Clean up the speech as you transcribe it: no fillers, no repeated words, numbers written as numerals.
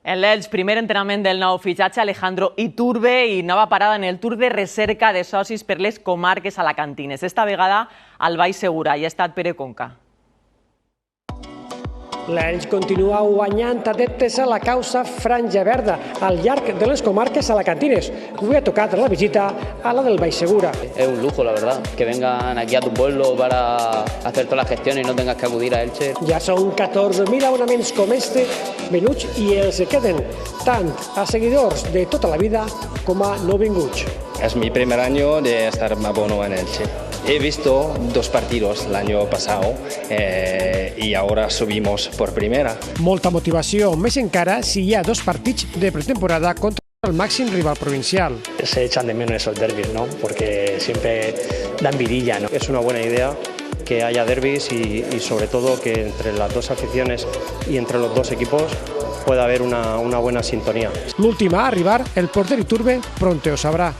En l'Elx, primer entrenament del nou fitxatge Alejandro Iturbe i nova parada en el Tour de recerca de socis per les comarques alacantines. Esta vegada al Baix Segura. Hi ha estat Pere Conca. L'Elx continua guanyant adeptes a la causa Franja Verda al llarg de les comarques alacantines. Avui ha tocat la visita a la del Baix Segura. Es un lujo, la verdad, que vengan aquí a tu pueblo para hacer todas las gestiones y no tengas que acudir a Elche. Ja són 14.000 abonaments com este venuts i els queden tant a seguidors de tota la vida com a no vinguts. Es mi primer año de estar abono en Elche. He visto 2 partidos el año pasado y ahora subimos por primera. Molta motivació, més encara si hi ha 2 partits de pretemporada contra el màxim rival provincial. Se echan de menos esos derbis, ¿no? Porque siempre dan vidilla, ¿no? Es una buena idea que haya derbis y sobre todo que entre las 2 aficiones y entre los 2 equipos pueda haber una buena sintonía. L'última a arribar, el porter Iturbe, pronto ho sabrà.